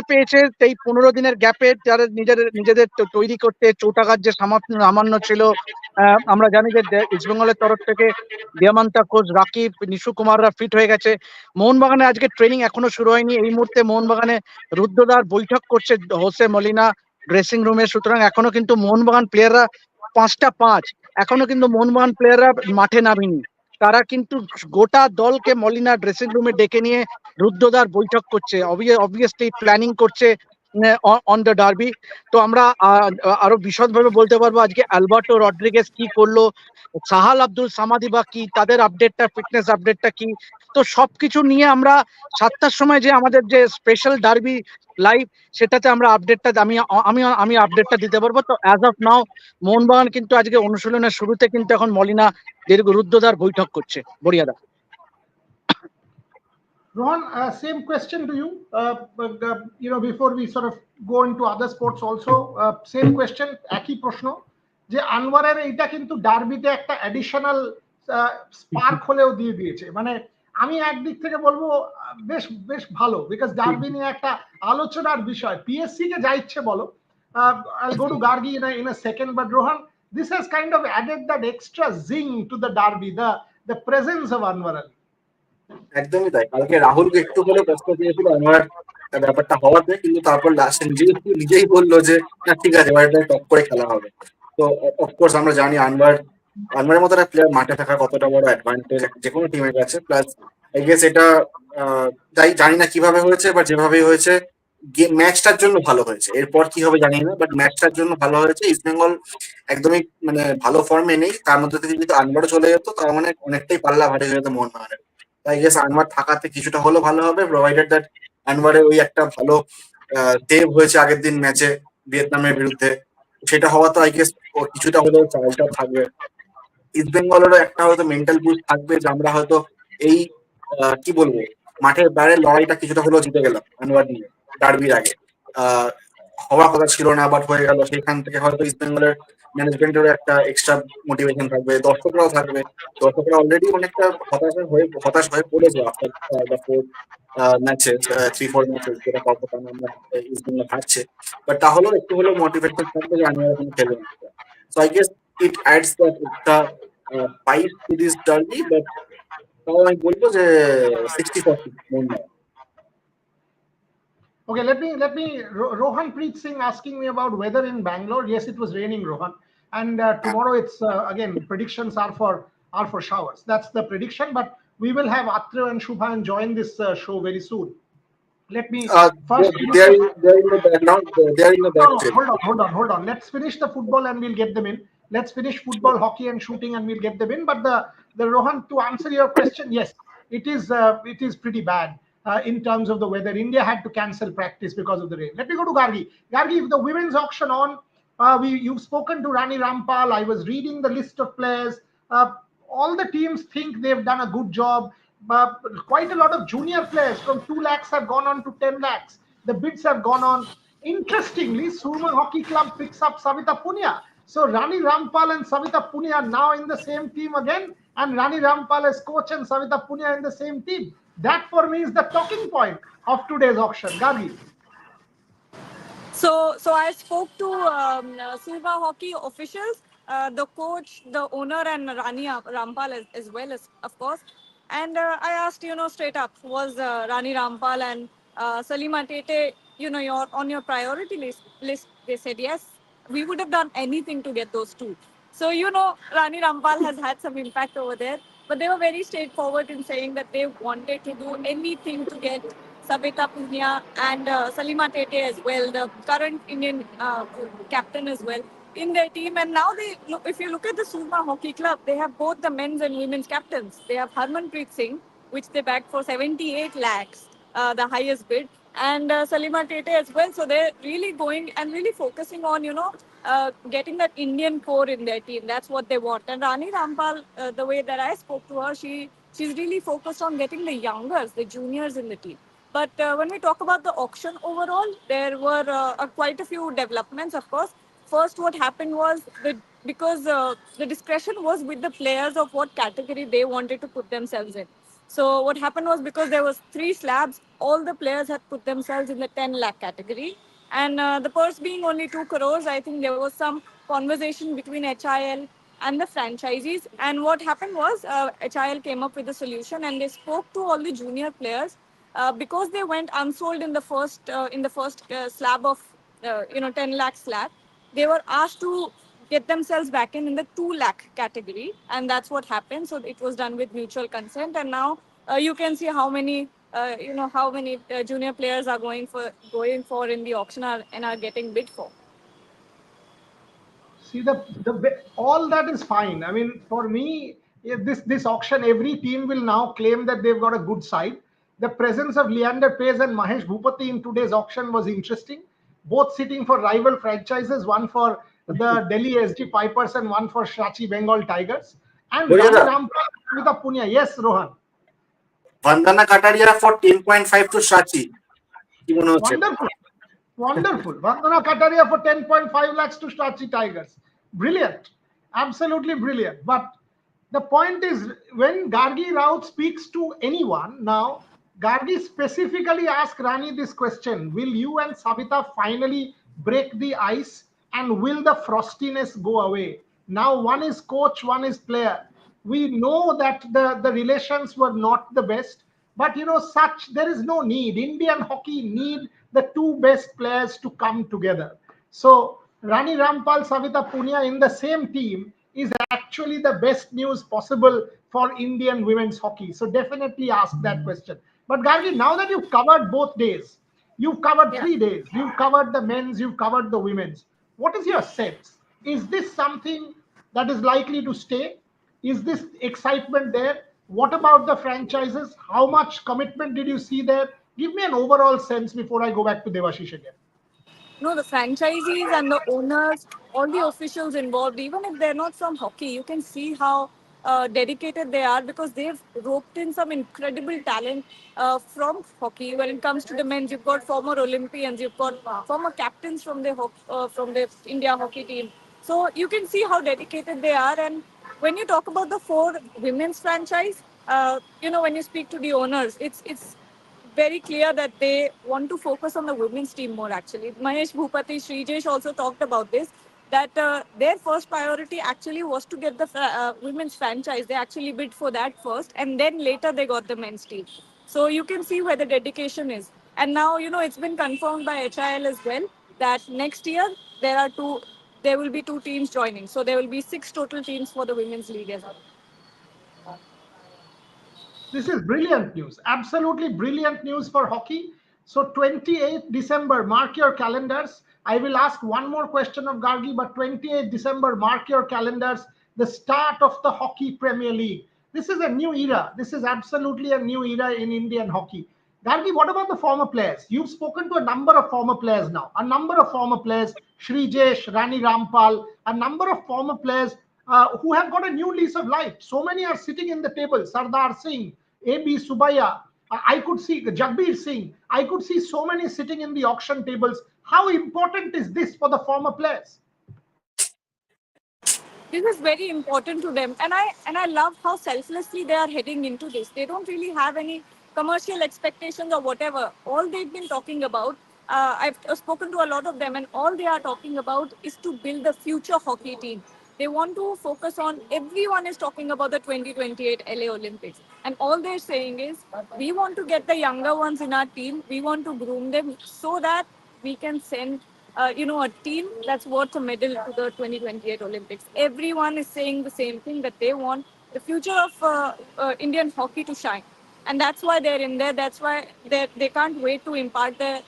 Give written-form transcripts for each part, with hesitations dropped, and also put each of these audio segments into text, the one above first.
পেয়েছে এই 15 দিনের গ্যাপে যারা নিজেদের তৈরি করতে চৌটাকার যে সামান্য ছিল। আমরা জানি যে ইস্ট বেঙ্গলের তরফ থেকে দিয়ামান্তা কোচ রাকিব নিশু কুমাররা ফিট হয়ে গেছে। মোহনবাগানে আজকে ট্রেনিং এখনো শুরু হয়নি। এই মুহূর্তে মোহনবাগানে রুদ্রদার বৈঠক করছে হোসে মলিনা ড্রেসিং রুমে। সুতরাং এখনো কিন্তু মোহনবাগান প্লেয়াররা 5টা 5 এখনো কিন্তু মোহনবাগান প্লেয়াররা মাঠে নামেনি। তারা কিন্তু গোটা দলকে মলিনা ড্রেসিং রুমে ডেকে নিয়ে রুদ্রদার বৈঠক করছে, অবভিয়াসলি প্ল্যানিং করছে অন দ্য ডার্বি। তো আমরা আরো বিশদভাবে বলতে পারবো আজকে অ্যালবার্টো রড্রিগেজ কি করলো, সাহাল আব্দুল সামাদি বা কি, তাদের আপডেটটা, ফিটনেস আপডেটটা কি। তো সবকিছু নিয়ে আমরা 7টার সময় যে আমাদের যে স্পেশাল ডার্বি লাইভ, সেটাতে আমরা আপডেটটা আমি আপডেটটা দিতে পারবো। তো অ্যাজ অফ নাও মোহনবাগান কিন্তু আজকে অনুশীলনের শুরুতে কিন্তু এখন মলিনা রুদ্রদার বৈঠক করছে। বড়িয়াদা। Rohan, same question to you. Before we sort of go into other sports also, same question, একই প্রশ্ন যে আনোয়ারের এইটা কিন্তু ডার্বিতে একটা অ্যাডিশনাল স্পার্ক হলেও দিয়ে দিয়েছে। মানে আমি একদিক থেকে বলবো বেশ বেশ ভালো, বিকজ ডার্বি নিয়ে একটা আলোচনার বিষয়। পিএসসি কে যা ইচ্ছে বলো, I'll go to Gargi in a second, but Rohan, this has kind of added that extra zing to the derby, the presence of Anwar Ali. একদমই তাই। কালকে রাহুলকে একটু হলে কষ্ট দিয়েছিল আমার ব্যাপারটা হওয়াতে, কিন্তু তারপর লাস্টে নিজেই বললো যে না ঠিক আছে এবার এটা টপ করে খেলা হবে। তো অফকোর্স আমরা জানি আনওয়ারের মতো একটা প্লেয়ার মাঠে থাকা কতটা বড় অ্যাডভান্টেজ যে কোনো টিমের কাছে। প্লাস আই গেস এটা জানি না কিভাবে হয়েছে, বাট যেভাবেই হয়েছে ম্যাচটার জন্য ভালো হয়েছে। এরপর কি হবে জানি না, বাট ম্যাচটার জন্য ভালো হয়েছে। ইস্ট বেঙ্গল একদমই মানে ভালো ফর্মে নেই, তার মধ্যে থেকে যদি আনওয়ার চলে যেত তার মানে অনেকটাই পাল্লা ভারী হয়ে যেত মোহনবাগানের। আই গেস আনওয়ার থাকাতে কিছুটা হলেও ভালো হবে, প্রোভাইডেড দ্যাট আনওয়ারের ওই একটা ভালো সেভ হয়েছে আগের দিন ম্যাচে ভিয়েতনামের বিরুদ্ধে, সেটা হওয়া তো আই গেস কিছুটা হলেও চালটা থাকবে। ইস্ট বেঙ্গলেরও একটা হয়তো মেন্টাল বুস্ট থাকবে যে আমরা হয়তো এই কি বলবো মাঠের বাইরের লড়াইটা কিছুটা হলেও জিতে গেলাম আনোয়ার নিয়ে ডার্বির আগে। হওয়ার কথা ছিল না, বাট হয়ে গেল। সেখান থেকে হয়তো ইস্ট বেঙ্গলের ম্যানেজমেন্টেরও একটা এক্সট্রা মোটিভেশন থাকবে, দর্শকরাও থাকবে। দর্শকরা অলরেডি অনেকটা হতাশ হয়ে পড়েছে আফটার দ্য 4 ম্যাচেস, 3-4 ম্যাচেস যেটা কলকাতা আমরা ইস্ট বেঙ্গল হারছে। বাট তাহলেও একটু হলেও মোটিভেশন থাকবে যে আনোয়ার এখন খেলবে না। So I guess it adds that extra spice to this derby, but তাও আমি বলবো যে 60-40 Mohun Bagan. Okay, let me Rohan Preet Singh asking me about weather in Bangalore. Yes, it was raining, Rohan, and tomorrow it's again predictions are for showers. That's the prediction, but we will have Atre and Shubhan join this show very soon. Let me first. They're in the background. They're in the background. No, hold on. Let's finish the football and we'll get them in. Let's finish football, hockey, and shooting, and we'll get them in. But the Rohan, to answer your question, yes, it is pretty bad in terms of the weather. India had to cancel practice because of the rain. Let me go to Gargi. Gargi, the women's auction on. You've spoken to Rani Rampal. I was reading the list of players. All the teams think they've done a good job. Quite a lot of junior players from 2 lakhs have gone on to 10 lakhs. The bids have gone on. Interestingly, Surma Hockey Club picks up Savita Punia. So Rani Rampal and Savita Punia are now in the same team again, and Rani Rampal as coach and Savita Punia in the same team. That for me is the talking point of today's auction. Gargi. So I spoke to Surma Hockey officials, the coach, the owner, and Rani Rampal as well, as of course. And I asked, straight up, was Rani Rampal and Salima Tete, you're on your priority list? They said yes. We would have done anything to get those two. So, Rani Rampal has had some impact over there, but they were very straightforward in saying that they wanted to do anything to get Savita Punia and Salima Tete as well, the current Indian captain as well, in their team. And now if you look at the Surma Hockey Club, they have both the men's and women's captains. They have Harmanpreet Singh, which they backed for 78 lakhs, the highest bid, and Salima Tete as well. So they're really going and really focusing on, getting that Indian core in their team. That's what they want. And Rani Rampal, the way that I spoke to her, she's really focused on getting the youngers, the juniors in the team. But when we talk about the auction overall, there were quite a few developments, of course. First, what happened was because the discretion was with the players of what category they wanted to put themselves in. So what happened was, because there was 3 slabs, all the players had put themselves in the 10 lakh category. And the purse being only 2 crores, I think there was some conversation between HIL and the franchisees. And what happened was, HIL came up with a solution, and they spoke to all the junior players, because they went unsold in the first slab of 10 lakh slab. They were asked to get themselves back in the 2 lakh category, and that's what happened. So it was done with mutual consent, and now you can see how many junior players are going for in the auction and are getting bid for. See, all that is fine. I mean, for me, if this auction, every team will now claim that they've got a good side. The presence of Leander Paes and Mahesh Bhupati in today's auction was interesting. Both sitting for rival franchises, one for the Delhi SG Pipers and one for Shachi Bengal Tigers. And Rani Boyada, Rampal with a Punya. Yes, Rohan. Vandana Kataria for 10.5 to Shachi. কি মনে হচ্ছে? Wonderful. Wonderful. Vandana Kataria for 10.5 lakhs to Shachi Tigers. Brilliant. Absolutely brilliant. But the point is, when Gargi Raut speaks to anyone, now, Gargi specifically asked Rani this question: will you and Savita finally break the ice, and will the frostiness go away? Now, one is coach, one is player. We know that the relations were not the best, but there is no need. Indian hockey need the two best players to come together. So Rani Rampal, Savita Punia in the same team is actually the best news possible for Indian women's hockey. So definitely ask that question. But Gargi, now that you've covered both days, you've covered Yeah. 3 days, you've covered the men's, you've covered the women's. What is your sense? Is this something that is likely to stay? Is this excitement there? What about the franchises? How much commitment did you see there? Give me an overall sense before I go back to Devashish again. No, the franchisees and the owners, all the officials involved, even if they're not from hockey, you can see how dedicated they are, because they've roped in some incredible talent from hockey. When it comes to the men's, you've got former Olympians, you've got former captains from the India hockey team. So you can see how dedicated they are. And when you talk about the 4 women's franchise, when you speak to the owners, it's very clear that they want to focus on the women's team more, actually. Mahesh Bhupati, Srijesh also talked about this, that their first priority actually was to get the women's franchise. They actually bid for that first, and then later they got the men's team. So you can see where the dedication is. And now, it's been confirmed by HIL as well that next year there will be 2 teams joining. So there will be 6 total teams for the women's league as well. This is brilliant news. Absolutely brilliant news for hockey. So 28th December, mark your calendars. I will ask one more question of Gargi, but 28th December, mark your calendars. The start of the Hockey Premier League. This is a new era. This is absolutely a new era in Indian hockey. Gargi, what about the former players? You've spoken to a number of former players now. A number of former players, Srijesh, Rani Rampal, a number of former players who have got a new lease of life. So many are sitting in the table. Sardar Singh, A.B. Subaya, I could see Jagbir Singh. I could see so many sitting in the auction tables. How important is this for the former players? This is very important to them, and I love how selflessly they are heading into this. They don't really have any commercial expectations or whatever. All they've been talking about, I've spoken to a lot of them, and all they are talking about is to build the future hockey team. They want to focus on, everyone is talking about the 2028 LA Olympics, and all they're saying is, we want to get the younger ones in our team. We want to groom them so that we can send a team that's worth a medal to the 2028 Olympics. Everyone is saying the same thing, that they want the future of Indian hockey to shine. And that's why they're in there. That's why they can't wait to impart their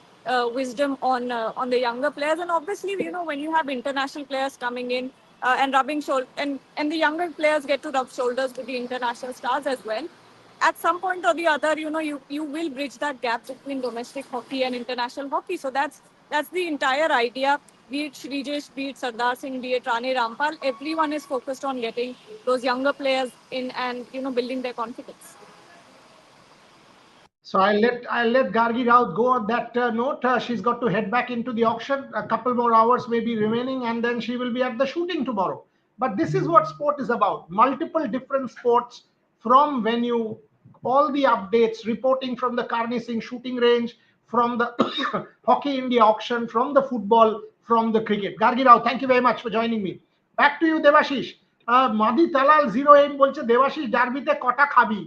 wisdom on the younger players. And obviously, when you have international players coming in and rubbing shoulders, and the younger players get to rub shoulders with the international stars as well, at some point or the other, you will bridge that gap between domestic hockey and international hockey. So that's the entire idea. Be it Srijesh, be it Sardar Singh, be it Rani Rampal, everyone is focused on getting those younger players in and building their confidence. So I'll let Gargi Raut go on that note. She's got to head back into the auction. A couple more hours may be remaining, and then she will be at the shooting tomorrow. But this is what sport is about. Multiple different sports from venue, all the updates, reporting from the Karnising shooting range, from the Hockey India auction, from the football, from the cricket. Gargi Rao, thank you very much for joining me. Back to you, Devashish. Madi Talal 08 বলছে দেবাশিস ডার্বিতে কটা খাবি?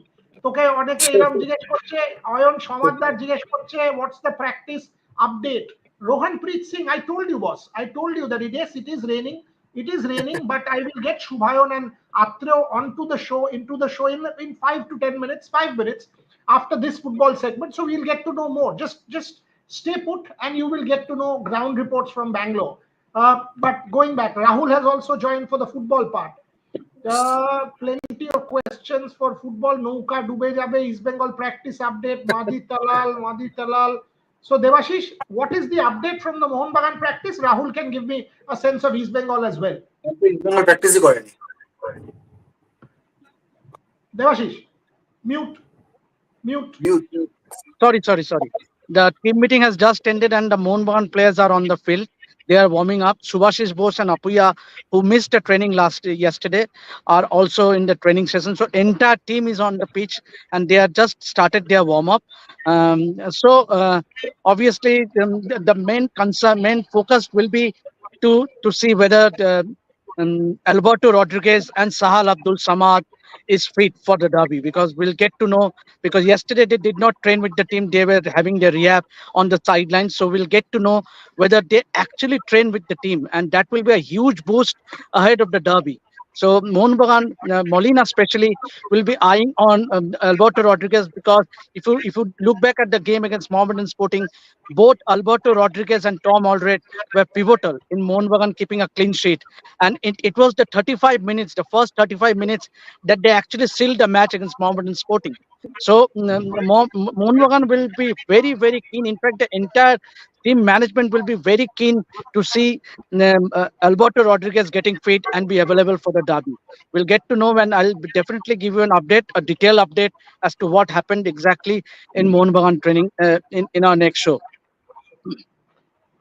তোকে অনেকে এরকম জিজ্ঞেস করছে, অয়ন সমাদদার জিজ্ঞেস করছে, what's the practice update? Rohan Preet Singh, I told you, boss. I told you that yes, it is raining. It is raining, but I will get Shubhayan and Atreo onto the show, into the show in 5 to 10 minutes, 5 minutes after this football segment. So we'll get to know more. Just stay put and you will get to know ground reports from Bangalore. But going back, Rahul has also joined for the football part. Plenty of questions for football. Nouka Dube Jabe, East Bengal practice update, Madi Talal. So Devashish, what is the update from the Mohun Bagan practice? Rahul can give me a sense of East Bengal as well. practice করেনি। Devashish, mute. Sorry. The team meeting has just ended and the Mohun Bagan players are on the field. They are warming up. Subhashish Bose and Apuya, who missed the training yesterday, are also in the training session. So entire team is on the pitch and they are just started their warm up. Obviously the main focus will be to see whether Alberto Rodriguez and Sahal Abdul Samad is fit for the derby, because we'll get to know, because yesterday they did not train with the team, they were having their rehab on the sidelines, so we'll get to know whether they actually train with the team, and that will be a huge boost ahead of the derby. So Mohun Bagan, Molina especially, will be eyeing on Alberto Rodriguez, because if you look back at the game against Mohammedan Sporting, both Alberto Rodriguez and Tom Alred were pivotal in Mohun Bagan keeping a clean sheet. And it was the 35 minutes, the first 35 minutes, that they actually sealed the match against Mohammedan Sporting. So Mohun Bagan will be very, very keen. In fact, the entire team management will be very keen to see Alberto Rodriguez getting fit and be available for the derby. We'll get to know, and I'll definitely give you an update, a detailed update as to what happened exactly in Mohun Bagan training in our next show.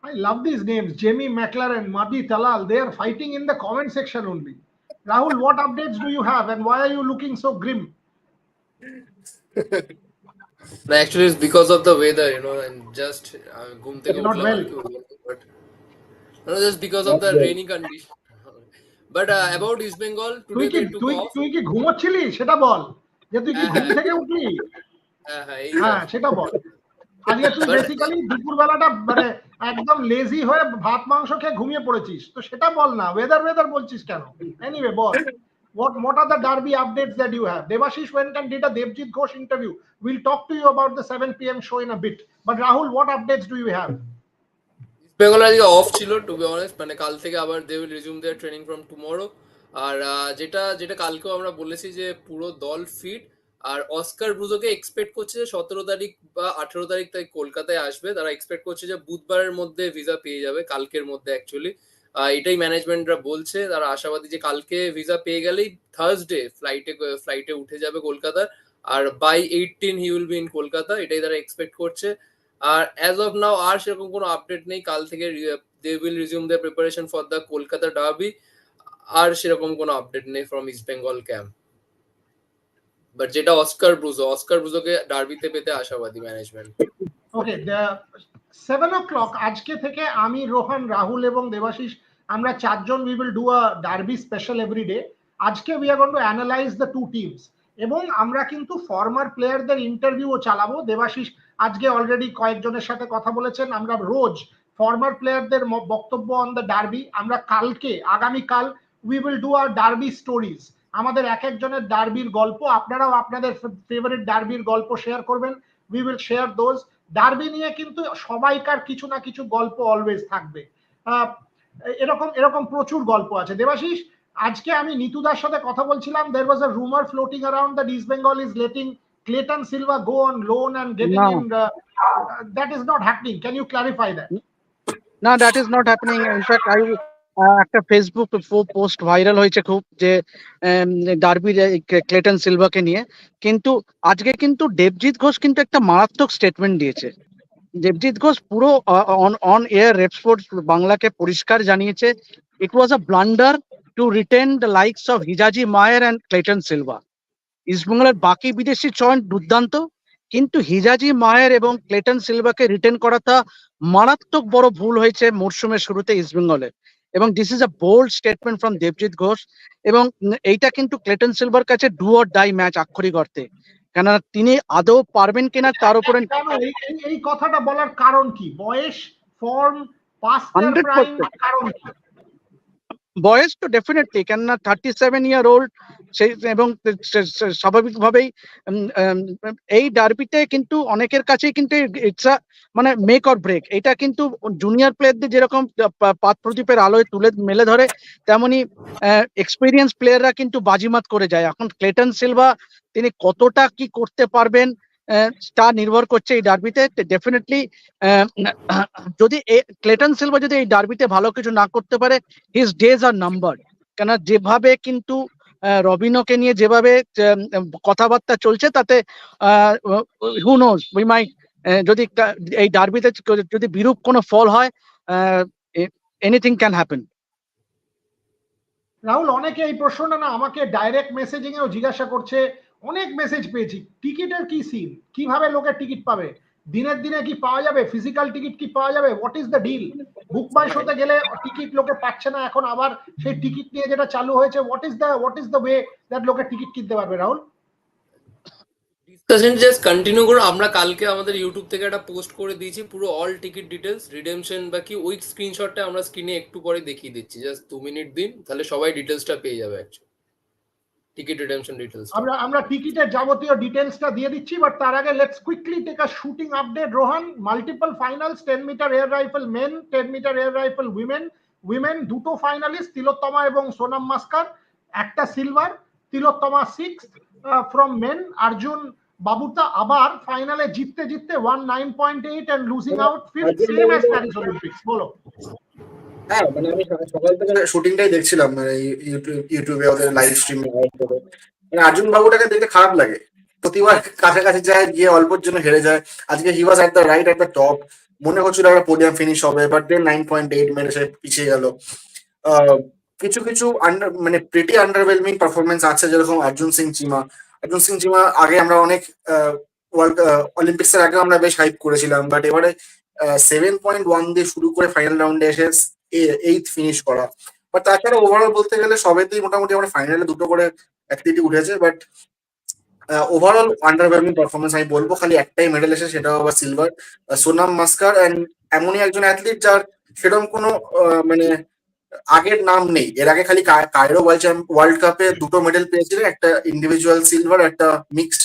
I love these names, Jamie McLaren, Madi Talal. They are fighting in the comment section only. Rahul, what updates do you have and why are you looking so grim? No, actually, it's because of the weather, and just You're not well. but no, just because of the rainy condition. But about East Bengal, today they took off. তুই কি ঘুমোচ্ছিলি সেটা বল, যে তুই কি ঘুম থেকে উঠলি? হ্যাঁ সেটা বল। আজকে তুই বেসিক্যালি দুপুরবেলাটা মানে একদম লেজি হয়ে ভাত মাংস খেয়ে ঘুমিয়ে পড়েছিস, তো সেটা বল না, ওয়েদার বলছিস কেন? Anyway ball, what are the derby updates that you have? Devashish went and did a Devjit Ghosh interview. We'll talk to you about the 7 p.m. show in a bit. But Rahul, what updates do you have? Bengal আজকে of ছিল, two be honest, মানে কাল থেকে আবার they will resume their training from tomorrow. আর যেটা কালকেও আমরা বলেছি যে পুরো দল ফিট, আর অস্কার ব্রুজোকে এক্সপেক্ট করছে যে 17 তারিখ বা 18 তারিখ তাই কলকাতায় আসবে। তারা এক্সপেক্ট করছে যে বুধবারের মধ্যে ভিসা পেয়ে যাবে, কালকের মধ্যে অ্যাকচুয়ালি এটাই ম্যানেজমেন্টরা বলছে। তারা আশাবাদী যে কালকে ভিসা পেয়ে গেলেই থার্সডে ফ্লাইটে উঠে যাবে কলকাতার, আর by 18 he will be in Kolkata, এটাই তারা এক্সপেক্ট করছে। আর অ্যাজ অফ নাও আর সেরকম কোনো আপডেট নেই। কাল থেকে they will resume the preparation for the Kolkata derby, আর সেরকম কোনো আপডেট নেই from East Bengal camp. But যেটা অস্কার ব্রুজোকে ডার্বিতে পেতে আশাবাদী ম্যানেজমেন্ট। ওকে, 7 o'clock আজকে থেকে আমি, রোহান, রাহুল এবং দেবাশিস, আমরা চারজন we will do a derby special every day. আজকে we are going to analyze the two teams এবং আমরা কিন্তু ফর্মার প্লেয়ারদের ইন্টারভিউও চালাবো। দেবাশিস আজকে অলরেডি কয়েকজনের সাথে কথা বলেছেন। আমরা রোজ ফর্মার প্লেয়ারদের বক্তব্য অন দ্য ডার্বি, আমরা আগামীকাল we will do our derby stories. আমাদের এক একজনের ডার্বির গল্প, আপনারাও আপনাদের ফেভারিট ডার্বির গল্প শেয়ার করবেন। we will share those. Derby নিয়ে কিন্তু সবাইকার কিছু না কিছু গল্প অলওয়েজ থাকবে, এরকম প্রচুর গল্প আছে। দেবাশিস, আজকে আমি নিতুদার সাথে কথা বলছিলাম, there was a rumor floating around that East Bengal is letting Clayton Silva go on loan and getting him, that is not happening. Can you clarify that? No, that is not happening. In fact, একটা Facebook post viral হয়েছে খুব, যে derby Clayton সিলভাকে নিয়ে, কিন্তু আজকে কিন্তু দেবজিৎ ঘোষ কিন্তু একটা মারাত্মক স্টেটমেন্ট দিয়েছে। দেবজিৎ ঘোষ পুরো অন এয়ার রেপ স্পোর্টস বাংলাকে পরিষ্কার জানিয়েছে, it was a blunder to retain the likes of Hijazi Maher and Clayton Silva. ইস্টবেঙ্গলের বাকি বিদেশি চয়ন দুর্দান্ত, কিন্তু হিজাজি মাহের এবং ক্লেটন সিলভাকে রিটেন করাটা মারাত্মক বড় ভুল হয়েছে মরশুমের শুরুতে ইস্টবেঙ্গলের। এবং this is a bold statement from Debjit Ghosh. এবং এইটা কিন্তু ক্লেটন সিলভার কাছে ডু অর ডাই ম্যাচ আক্ষরিক অর্থে, কেননা তিনি আদৌ পারবেন কিনা তার উপরে কেন এই কথাটা বলার কারণ কি? বয়স, ফর্ম, পাস্ট দেয়ার প্রাইম, 100%। কারণ কি? বয়স তো ডেফিনেটলি, কেননা 37-year-old সেই, এবং স্বাভাবিকভাবেই এই ডার্বিতে কিন্তু অনেকের কাছেই কিন্তু ইটস আ মানে মেক অর ব্রেক। এটা কিন্তু জুনিয়র প্লেয়ারদের যেরকম পাত প্রদীপের আলোয় তুলে মেলে ধরে, তেমনি এক্সপিরিয়েন্স প্লেয়াররা কিন্তু বাজিমাত করে যায়। এখন ক্লেটন সিলভা তিনি কতটা কি করতে পারবেন তা নির্ভর করছে এই ডার্বিতে। ডেফিনেটলি যদি ক্লেটন সিলভা যদি এই ডার্বিতে ভালো কিছু না করতে পারে, হিজ ডেজ আর নাম্বার। কেন যেভাবে কিন্তু রবিনোকে নিয়ে যেভাবে কথাবার্তা চলছে, তাতে হু নোজ উই মাইট, যদি এই ডার্বিতে যদি বিরূপ কোনো ফল হয়, এনিথিং ক্যান হ্যাপেন। রাহুল, অনেকে এই প্রশ্নটা না আমাকে ডাইরেক্ট মেসেজিং এও জিজ্ঞাসা করছে, অনেক মেসেজ পেয়েছি। টিকিটের কি সিন, কিভাবে লোকের টিকিট পাবে, দিনের দিনে কি পাওয়া যাবে, ফিজিক্যাল টিকিট কি পাওয়া যাবে, হোয়াট ইজ দ্য ডিল? বুক মাই শোতে গেলে টিকিট লোকে পাচ্ছে না, এখন আবার সেই টিকিট নিয়ে যেটা চালু হয়েছে, what is the way that লোকে টিকিট কিনতে পারবে? রাহুল, ডিসকাশন জাস্ট কন্টিনিউ করো। আমরা কালকে আমাদের ইউটিউব থেকে একটা পোস্ট করে দিয়েছি পুরো অল টিকিট ডিটেলস, রিডেমশন বাকি ওই স্ক্রিনশটটা আমরা স্ক্রিনে একটু পরে দেখিয়ে দিচ্ছি। জাস্ট 2 মিনিট দিন, তাহলে সবাই ডিটেলসটা পেয়ে যাবে। অ্যাকচুয়ালি টিকিট রিডেমশন ডিটেলস আমরা টিকিটের যাবতীয় ডিটেলসটা দিয়ে দিচ্ছি, বাট তার আগে let's quickly take a shooting update. Rohan, multiple finals, 10 metre air rifle men, 10 metre air rifle women দুটো ফাইনালিস্ট, তিলোত্তমা এবং সোনাম মাস্কার, একটা silver, Tilottama 6th from men. Arjun Babuta আবার ফাইনালে জিততে জিততে 19.8 end losing out 5th, same as Paris Olympics. বলো। হ্যাঁ, মানে আমি সকাল থেকে শুটিংটাই দেখছিলাম, মানে ইউটিউবে ওদের লাইভ স্ট্রিম। মানে অর্জুন বাবুটাকে দেখতে খারাপ লাগে, প্রতিবার কাছাকাছি যায়, গিয়ে অল্পের জন্য হেরে যায়। আজকে he was at the right at the top, মনে হচ্ছিল একটা পোডিয়াম ফিনিশ হবে, বাট দেন 9.8 মেরে সে পিছিয়ে গেল। কিছু কিছু মানে প্রিটি আন্ডারওয়েলমিং পারফরমেন্স আছে, যেরকম অর্জুন সিং চিমা আগে আমরা অনেক ওয়ার্ল্ড অলিম্পিক্স এর আগে আমরা বেশ হাইপ করেছিলাম, বাট এবারে 7.1 দিয়ে শুরু করে ফাইনাল রাউন্ডে এসে 8th ফিনিশ করা। বাট তাছাড়া ওভারঅল বলতে গেলে সবেতেই মোটামুটি আমরা ফাইনালে দুটো করে অ্যাথলিটই উঠেছে, বাট ওভারঅল আন্ডারওয়েলমিং পারফরমেন্স আমি বলবো। খালি একটাই মেডেল এসে, সেটাও আবার সিলভার, সোনাম মাস্কার। অ্যান্ড এমনই একজন অ্যাথলিট যার সেরকম কোনো মানে আগের নাম নেই। এর আগে খালি কায়রো ওয়ার্ল্ড কাপে দুটো মেডেল পেয়েছিলেন, একটা ইন্ডিভিজুয়াল সিলভার, একটা মিক্সড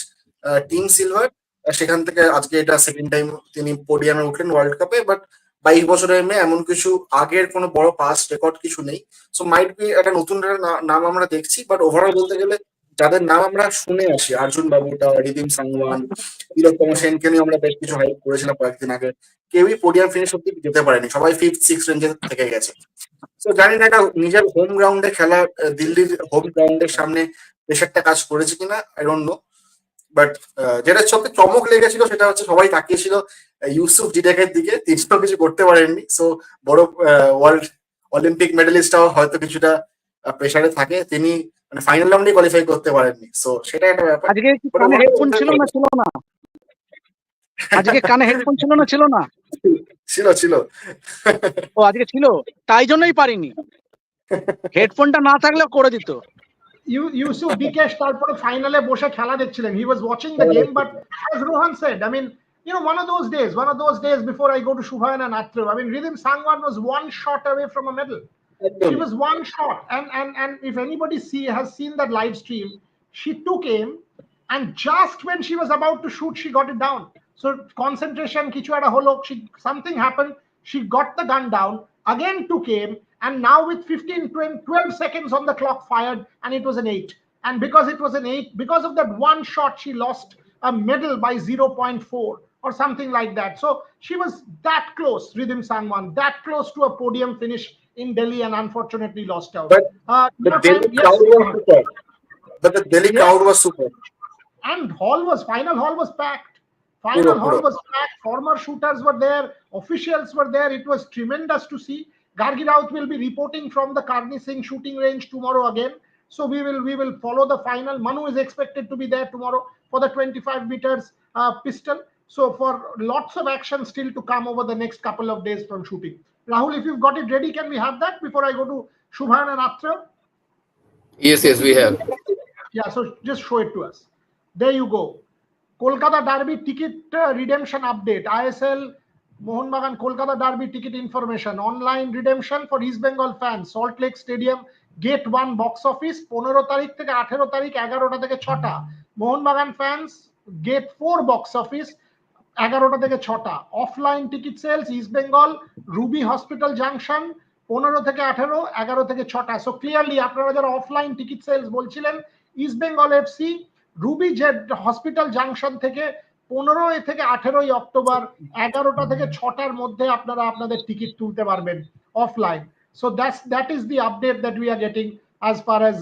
টিম সিলভার। সেখান থেকে আজকে এটা সেকেন্ড টাইম তিনি পোডিয়ামে উঠলেন ওয়ার্ল্ড কাপে। বাট 22 বছরের মেয়ে, এমন কিছু আগের কোনো বড় পাস্ট রেকর্ড কিছু নেই। সো মাইট বি একটা নতুন নাম আমরা দেখছি, বাট ওভারঅল বলতে গেলে যাদের নাম আমরা শুনে আসি, অর্জুন বাবুটা, রিদিম সাংওয়ান, তিলোত্তমা সেনকে নিয়ে আমরা বেশ কিছু হাইপ করেছিলাম কয়েকদিন আগে, কেউই পোডিয়াম ফিনিশ অব্দি যেতে পারেনি, সবাই 5th 6th রেঞ্জে থেকে গেছে। তো জানি না এটা নিজের হোম গ্রাউন্ডে খেলা, দিল্লির হোম গ্রাউন্ডের সামনে বেশ একটা কাজ করেছে কিনা, আই ডোন্ট নো। বাট যেটা সবচেয়ে চমক লেগেছিল সেটা হচ্ছে সবাই তাকিয়েছিল ইউসুফ জিডেকের দিকে, তিনিও কিছু করতে পারেননি। সো বড় ওয়ার্ল্ড অলিম্পিক মেডেলিস্টটাও হয়তো কিছুটা প্রেসারে থাকে, তিনি মানে ফাইনাল রাউন্ডে কোয়ালিফাই করতে পারেননি। সো সেটা একটা ব্যাপার। আজকে কি কানে হেডফোন ছিল না ছিল না? আজকে কানে হেডফোন ছিল না ছিল না? ছিল। ও আজকে ছিল, তাই জন্যই পারিনি। হেডফোনটা না থাকলেও করে দিত। ইউসুফ বিকেশ তারপরে ফাইনালে বসে খেলা দেখছিলেন, he was watching the game. But as Rohan said, I mean, one of those days before I go to Shubhayan and Atrev, I mean, Ridhim Sangwan was one shot away from a medal. She was one shot, and if anybody has seen that live stream, she took aim, and just when she was about to shoot, she got it down. So concentration, kichu eta holo, something happened, she got the gun down, again took aim, and now with 12 seconds on the clock, fired, and it was an 8. And because it was an 8, because of that one shot, she lost a medal by 0.4 or something like that. So she was that close, Ridhim Sangwan, that close to a podium finish in Delhi, and unfortunately lost out. But the Delhi crowd was super. But the Delhi crowd was super. And final hall was packed. Was packed. Former shooters were there. Officials were there. It was tremendous to see. Gargi Raut will be reporting from the Karni Singh shooting range tomorrow again. So we will follow the final. Manu is expected to be there tomorrow for the 25 meters pistol. So for lots of action still to come over the next couple of days from shooting. Rahul, if you've got it ready, can we have that before I go to Shubhan and Atra? Yes, yes, we have. Yeah, so just show it to us. There you go. Kolkata Derby ticket redemption update. ISL Mohanbagan Kolkata Derby ticket information. Online redemption for East Bengal fans. Salt Lake Stadium Gate 1 box office 15 তারিখ থেকে 18 তারিখ 11টা থেকে 6টা। Mohun Bagan fans Gate 4 box office 11টা থেকে 6টা। Offline ticket sales East Bengal Ruby hospital junction 15 থেকে 18 11 থেকে 6টা। সো ক্লিয়ারলি আপনারা যারা অফলাইন টিকিট সেলস বলছিলেন east Bengal FC Ruby Z hospital junction থেকে 15 থেকে 18 অক্টোবর 11টা থেকে 6টার মধ্যে আপনারা আপনাদের টিকিট তুলতে পারবেন offline. So that is the update that we are getting as far as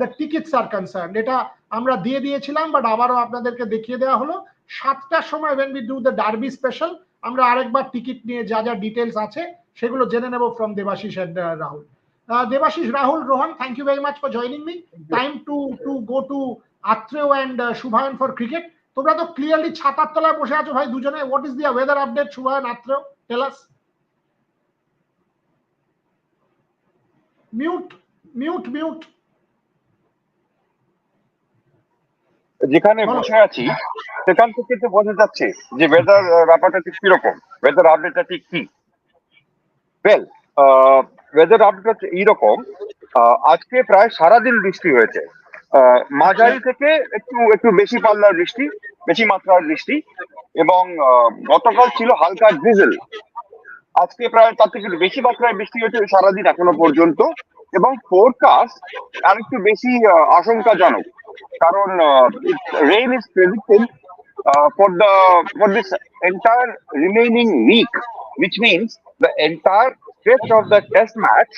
the tickets are concerned. এটা আমরা দিয়ে দিয়েছিলাম বাট আবারও আপনাদেরকে দেখিয়ে দেওয়া হলো 7টার সময় when we do the derby special আমরা আরেকবার টিকিট নিয়ে যা যা ডিটেইলস আছে সেগুলো জেনে নেব from Devashish and Rahul. Devashish, Rahul, Rohan, thank you very much for joining me. Time to go to Atreo and Shubhayan for cricket. তোমরা তো ক্লিয়ারলি ছাতার তলায় বসে আছো ভাই দুজনে। What is the weather update, Shubhayan, Atreo? Tell us. Mute. যেখানে বসে আছি সেখান থেকে তো বোঝা যাচ্ছে যে ওয়েদার ব্যাপারটা ঠিক কিরকম, ওয়েদার আপডেটটা ঠিক কি। ওয়েল, ওয়েদার আপডেট এইরকম, আজকে প্রায় সারাদিন বৃষ্টি হয়েছে, মাঝারি থেকে একটু বেশি পাল্লার বৃষ্টি, বেশি মাত্রার বৃষ্টি, এবং গতকাল ছিল হালকা ড্রিজল। আজকে প্রায় তার থেকে বেশি মাত্রায় বৃষ্টি হয়েছে সারাদিন এখনো পর্যন্ত, এবং ফোরকাস্ট আর একটু বেশি আশঙ্কাজনক, কারণ rain is predicted for this entire remaining week, which means the entire stretch of the test match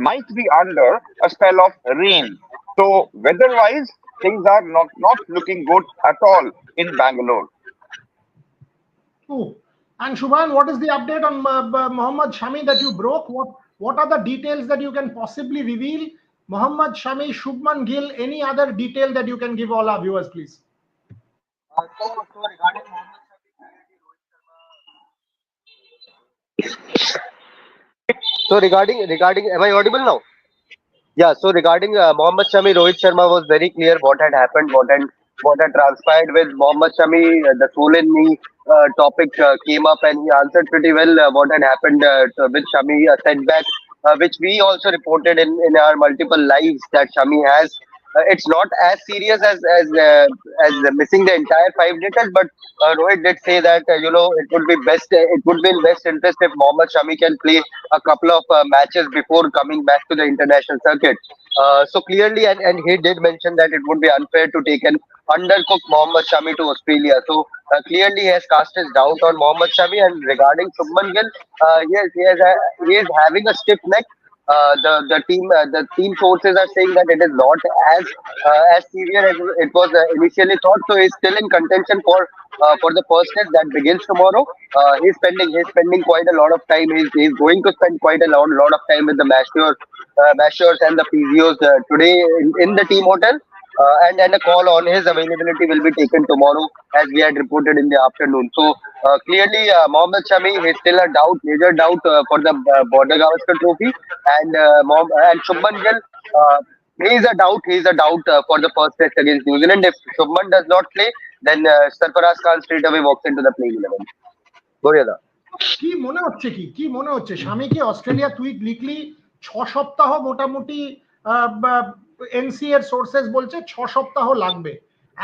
might be under a spell of rain. So weather-wise, things are not looking good at all in Bangalore. Oh. And Shubhan, what is the update on Mohammad Shami that you broke? What are the details that you can possibly reveal? Mohammad Shami, Shubman Gill, any other detail that you can give all our viewers, please? So regarding, am I audible now? Yeah. So regarding Mohammad Shami, Rohit Sharma was very clear what had happened, what had transpired with Mohammad Shami. The swollen knee topic came up, and he answered pretty well what had happened with Shami, a setback, which we also reported in our multiple lives that Shami has. It's not as serious as missing the entire 5 days, but Rohit did say that it would be in best interest if Mohammad Shami can play a couple of matches before coming back to the international circuit. So clearly, and he did mention that it would be unfair to take an undercooked Mohammad Shami to Australia. So clearly, he has cast his doubt on Mohammad Shami. And regarding Shubman Gill, he is having a stiff neck. The team sources are saying that it is not as severe as it was initially thought. So he's still in contention for the first test that begins tomorrow. He's spending quite a lot of time. He's going to spend quite a lot of time with the masseurs and the physios today in the team hotel. And a call on his availability will be taken tomorrow, as we had reported in the afternoon. So clearly, Mohammad Shami is still a major doubt for the Border Gavaskar Trophy, and Shubman Gill, he is a doubt for the first test against New Zealand. If Shubman does not play, then Sarfaraz Khan straight away walks into the playing 11. Goriada. কি মনে হচ্ছে স্বামী কি Australia তুই লিখলি 6 সপ্তাহ মোটামুটি NC এর sources বলছে 6 সপ্তাহ লাগবে,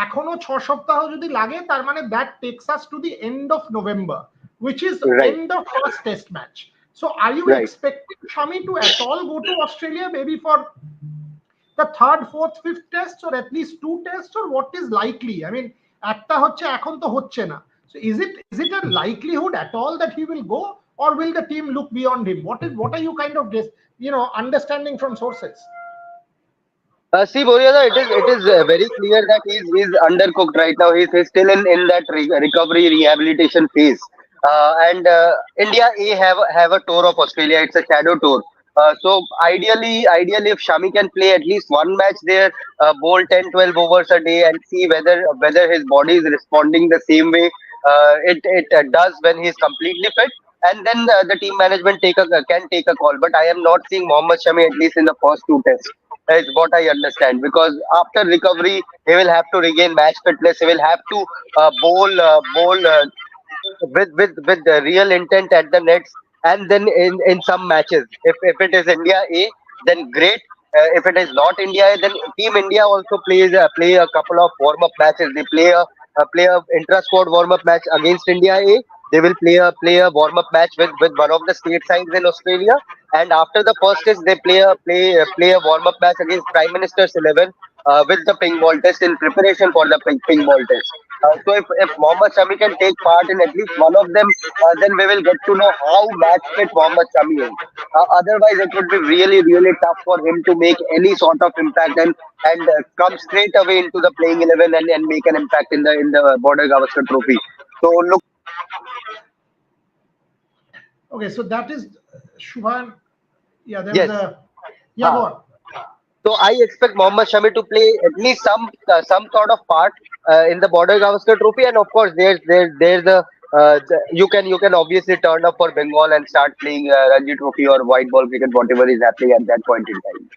এখনো 6 সপ্তাহ যদি লাগে তার মানে that takes us to the end of November, which is end of first test match. So are you expecting Shami to at all go to Australia maybe for the third, fourth, fifth tests, or at least 2 tests, or what is likely? I mean, একটা হচ্ছে এখন তো হচ্ছে না. So is it a likelihood at all that he will go, or will the team look beyond him? What are you kind of understanding from sources? See, Boriada, it is very clear that he's undercooked right now. He's still in that recovery rehabilitation phase. And India have a tour of Australia. It's a shadow tour. So ideally, if Shami can play at least one match there, bowl 10, 12 overs a day, and see whether his body is responding the same way it does when he is completely fit, and then the team management can take a call. But I am not seeing Mohammad Shami at least in the first two tests. Is what I understand, because after recovery he will have to regain match fitness. He will have to bowl with the real intent at the nets, and then in some matches, if it is India A, then great. If it is not India A, then Team India also play a couple of warm up matches. They play a intra squad warm up match against India A. They will play a warm up match with one of the state sides in Australia, and after the first test they play a warm up match against Prime Minister's 11 with the ping ball test in preparation for the ping ball test. So if Mohammad Shami can take part in at least one of them, then we will get to know how match fit Mohammad Shami is. Otherwise, it would be really tough for him to make any sort of impact and come straight away into the playing 11 and make an impact in the Border Gavaskar Trophy. So look. Okay, so that is Shubhan. Yeah, there was Yes. a yeah. Go on. So I expect Mohammad Shami to play at least some sort of part in the Border Gavaskar Trophy, and of course there's you can obviously turn up for Bengal and start playing Ranji Trophy or white ball cricket, whatever is happening at that point in time.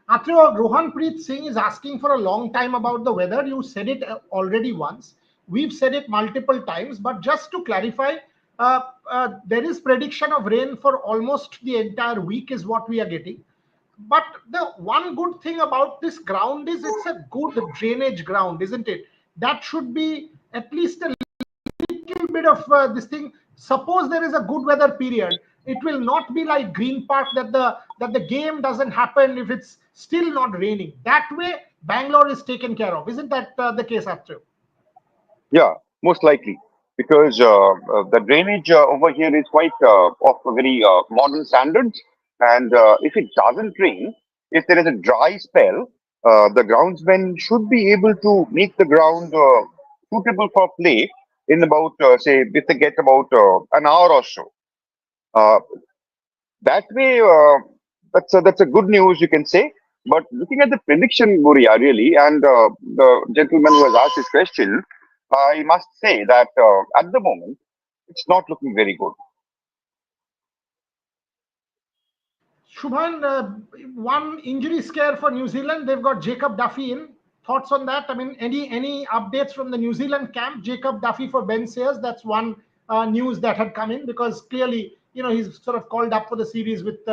After Rohan Preet Singh is asking for a long time about the weather. You said it already once. We've said it multiple times, but just to clarify, there is prediction of rain for almost the entire week, is what we are getting. But the one good thing about this ground is it's a good drainage ground, isn't it? That should be at least a little bit of this thing. Suppose there is a good weather period, it will not be like Green Park that the game doesn't happen if it's still not raining. That way, Bangalore is taken care of. Isn't that the case, Atreyu? Yeah, most likely, because the drainage over here is quite of a very modern standards. And if it doesn't rain, if there is a dry spell, the groundsmen should be able to make the ground suitable for play in about, say, if they get about an hour or so. Uh, that way, that's a good news, you can say. But looking at the prediction, Buria, really, and the gentleman who has asked this question, I must say that at the moment, it's not looking very good. Shubhan, one injury scare for New Zealand. They've got Jacob Duffy in. Thoughts on that? I mean, any updates from the New Zealand camp? Jacob Duffy for Ben Sayers. That's one news that had come in, because clearly, he's sort of called up for the series with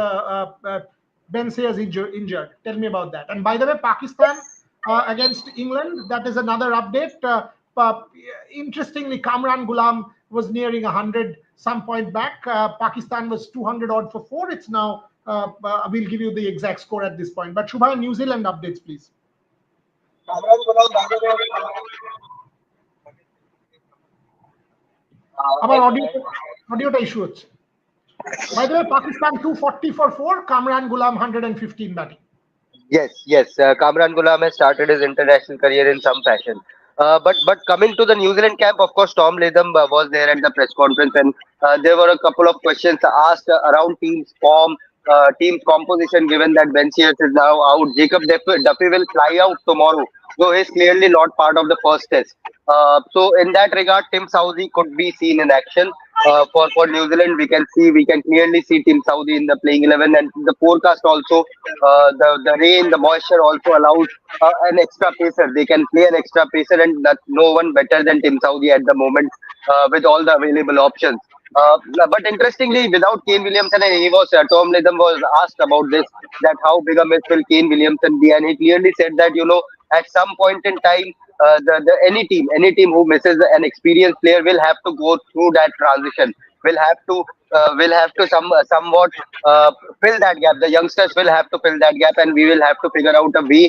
Ben Sayers injured. Tell me about that. And by the way, Pakistan against England. That is another update. Interestingly, Kamran Ghulam was nearing 100 some point back. Pakistan was 200 odd for 4. It's now. We'll give you the exact score at this point. But Shubha, New Zealand updates, please. আমার অডিওটা issue হচ্ছে। By the way, Pakistan 240 for 4, Kamran Ghulam 115 batting. Yes. Kamran Ghulam has started his international career in some fashion. But coming to the New Zealand camp, of course, Tom Latham was there at the press conference, and there were a couple of questions asked around team's form, team's composition, given that Ben Shears is now out. Jacob Duffy will fly out tomorrow, so he's clearly not part of the first test. So in that regard, Tim Southee could be seen in action. For New Zealand, we can clearly see Tim Southee in the playing 11, and the forecast also, the rain, the moisture also allows an extra pacer. They can play an extra pacer, and that's no one better than Tim Southee at the moment with all the available options. But interestingly, without Kane Williamson, and Tom Latham was asked about this, that how big a miss will Kane Williamson be, and he clearly said that at some point in time, any team who misses an experienced player will have to go through that transition. Will have to somewhat fill that gap. The youngsters will have to fill that gap, and we will have to figure out a way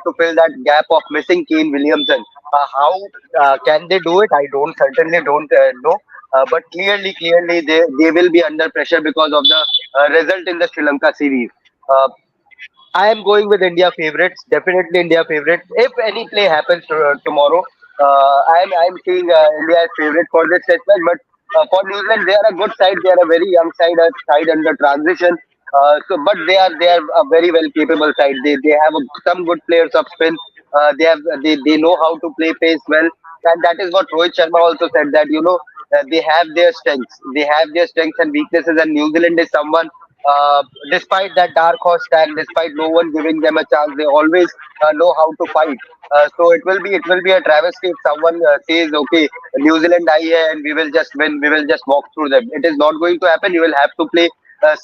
to fill that gap of missing Kane Williamson. How can they do it? I certainly don't know. But clearly, they will be under pressure because of the result in the Sri Lanka series. I am going with India favorites. Definitely India favorites. If any play happens tomorrow, I'm seeing India as favorite for this test match. But for New Zealand, they are a good side. They are a very young side, a side under transition. But they are a very well capable side. They have some good players of spin. They know how to play pace well, and that is what Rohit Sharma also said, that they have their strengths. They have their strengths and weaknesses, and New Zealand is someone. Despite that dark horse tag, despite no one giving them a chance, they always know how to fight. So it will be a travesty if someone says, okay, New Zealand I hai and we will just win, we will just walk through them. It is not going to happen. You will have to play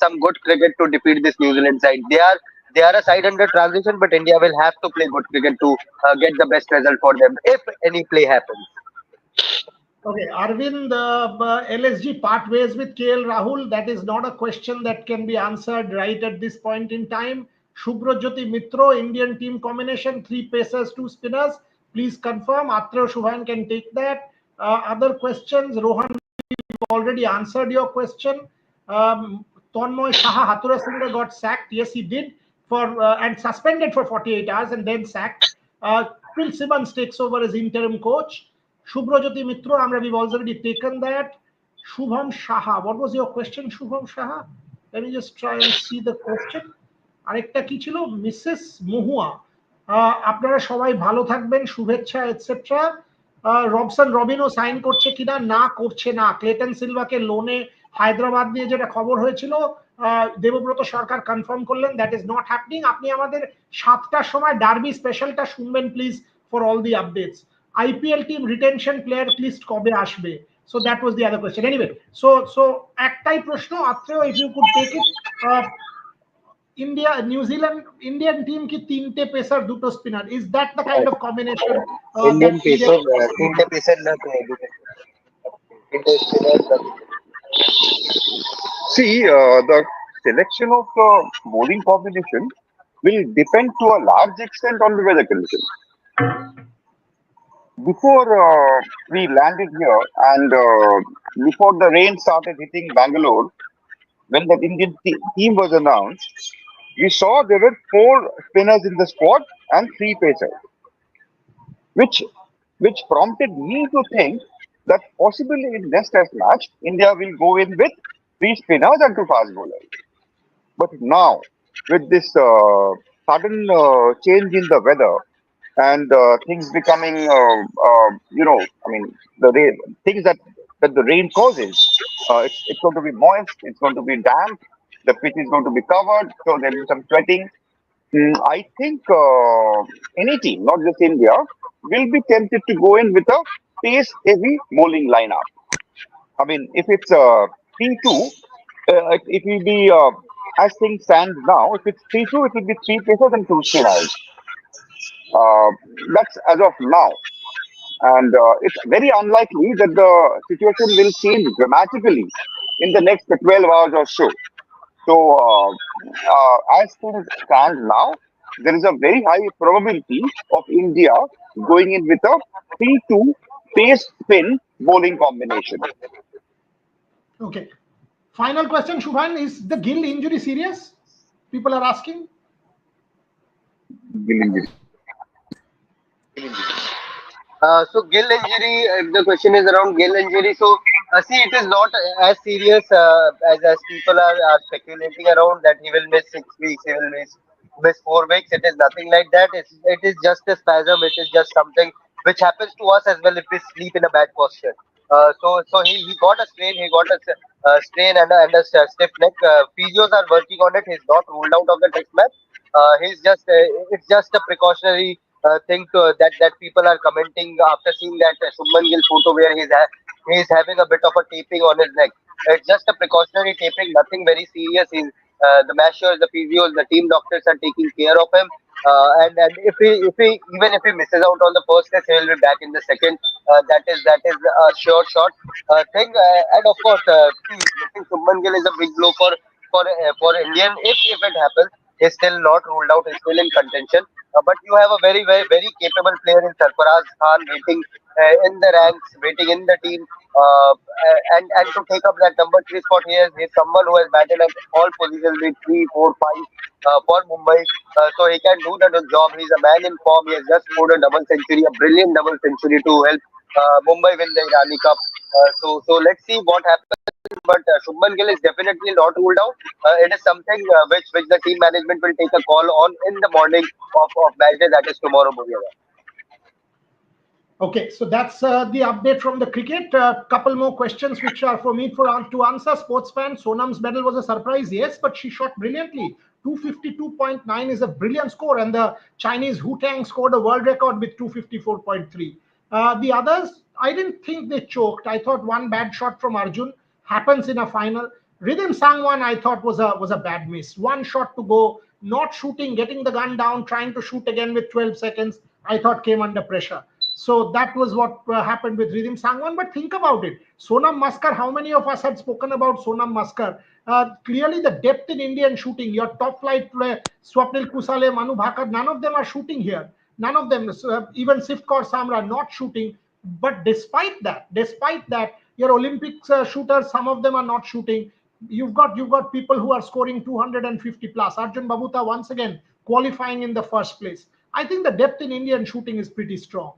some good cricket to defeat this New Zealand side. They are a side under transition, but India will have to play good cricket to get the best result for them if any play happens. Okay, Arvind, LSG part ways with KL Rahul. That is not a question that can be answered right at this point in time. Subhrajyoti Mitro, Indian team combination, 3 pacers, 2 spinners. Please confirm. Atra Shubhan can take that. Other questions, Rohan already answered your question. Tanmoy Saha Hathura Singh got sacked. Yes, he did, for and suspended for 48 hours and then sacked. Phil Simmons takes over as interim coach. Subhrajyoti Mitro, we've already taken that. Shubham Shaha, what was your question, Shubham Shaha? Let me just try and see the question. আরেকটা কি ছিল, Mrs মহুয়া, আপনারা সবাই ভালো থাকবেন, শুভেচ্ছা etcetera. Robson রবিনও sign করছে কিনা, না করছে না। ক্লেটন সিলভাকে লোনে হায়দ্রাবাদ নিয়ে যেটা খবর হয়েছিল, দেবব্রত সরকার কনফার্ম করলেন দ্যাট ইজ নট হ্যাপনিং। আপনি আমাদের 7টার সময় ডার্বি স্পেশালটা শুনবেন please for all the updates. IPL team retention player list কবে আসবে? So that was the other question. Anyway, so একটাই প্রশ্ন, Atreya, if you could take it. India, New Zealand, Indian team ki 3 pacer, 2 spinner. Is that the kind of combination? Indian pacer, 3 pacer na to See, the selection of the bowling combination will depend to a large extent on the weather condition. Before we landed here and before the rain started hitting Bangalore, when the Indian team was announced, we saw there were 4 spinners in the squad and 3 pacers, which prompted me to think that possibly in next test match, India will go in with 3 spinners and 2 fast bowlers. But now, with this sudden change in the weather and things becoming, things that the rain causes, it's going to be moist, it's going to be damp, the pitch is going to be covered, so there will be some sweating. I think any team, not just India, will be tempted to go in with a pace-heavy bowling lineup. I mean, if it's 3-2, it will be, as things stand now, if it's 3-2, it will be 3 pacers and 2 spinners. That's as of now. And it's very unlikely that the situation will change dramatically in the next 12 hours or so. So, as things stand now, there is a very high probability of India going in with a 3-2 pace spin bowling combination. Okay. Final question, Shubhan, is the Gill injury serious? People are asking. So Gill injury, if the question is around Gill injury, so see, it is not as serious as people are speculating around, that he will miss 6 weeks, he will miss 4 weeks. It is nothing like that. It is just a spasm. It is just something which happens to us as well if we sleep in a bad posture. So he got a strain, he got a strain and a stiff neck. Physios are working on it. He's not ruled out of the test match. It's just a precautionary thing that people are commenting after seeing that Shubman Gill photo where he's having a bit of a taping on his neck. It's just a precautionary taping, nothing very serious. The measures, the physios, the team doctors are taking care of him. And if he misses out on the first test, he will be back in the second. That is a sure shot thing. And of course, missing Shubman Gill is a big blow for Indian. If it happens, he's still not ruled out. He's still in contention. But you have a very, very, very capable player in Sarfaraz Khan waiting in the ranks, waiting in the team, and to take up that number 3 spot. He's someone who has batted at all positions with 3, 4, 5 for Mumbai. So he can do the job. He's a man in form. He has just scored a double century, a brilliant double century to help Mumbai win the Irani Cup. So let's see what happens. but Shubman Gill is definitely not ruled out. It is something which the team management will take a call on in the morning of match day, that is tomorrow, Bhuviaga. Okay, so that's the update from the cricket. Couple more questions which are for me to answer. Sports fan, Sonam's medal was a surprise, yes, but she shot brilliantly. 252.9 is a brilliant score, and the Chinese Hu Tang scored a world record with 254.3. The others, I didn't think they choked. I thought one bad shot from Arjun happens in a final. Rhythm Sangwan, I thought was a bad miss. One shot to go, not shooting, getting the gun down, trying to shoot again with 12 seconds. I thought came under pressure. So that was what happened with Rhythm Sangwan. But think about it. Sonam Maskar, how many of us had spoken about Sonam Maskar? Clearly, the depth in Indian shooting, your top flight player, Swapnil Kusale, Manu Bhakat, none of them are shooting here. None of them, even Sifkaur Samra, not shooting. But despite that, your Olympics shooters, some of them are not shooting. You've got people who are scoring 250 plus. Arjun Babuta once again qualifying in the first place. I think the depth in Indian shooting is pretty strong.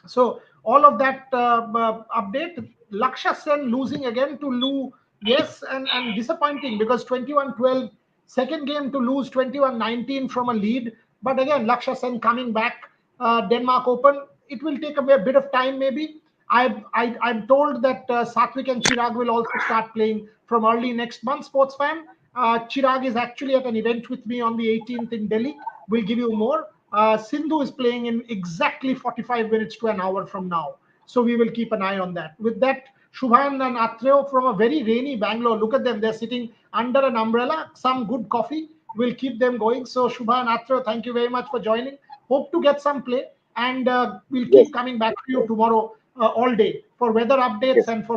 So all of that update. Laksha Sen losing again to Lu, yes, and disappointing because 21-12, second game to lose 21-19 from a lead. But again, Laksha Sen coming back. Denmark Open, it will take a bit of time maybe. I'm told that Satvik and Chirag will also start playing from early next month. Sports fan, Chirag is actually at an event with me on the 18th in Delhi. We'll give you more. Sindhu is playing in exactly 45 minutes to an hour from now. So we will keep an eye on that. With that, Shubhan and Atreo from a very rainy Bangalore. Look at them. They're sitting under an umbrella. Some good coffee will keep them going. So Shubhan, Atreo, thank you very much for joining. Hope to get some play. And we'll keep coming back to you tomorrow all day for weather updates and for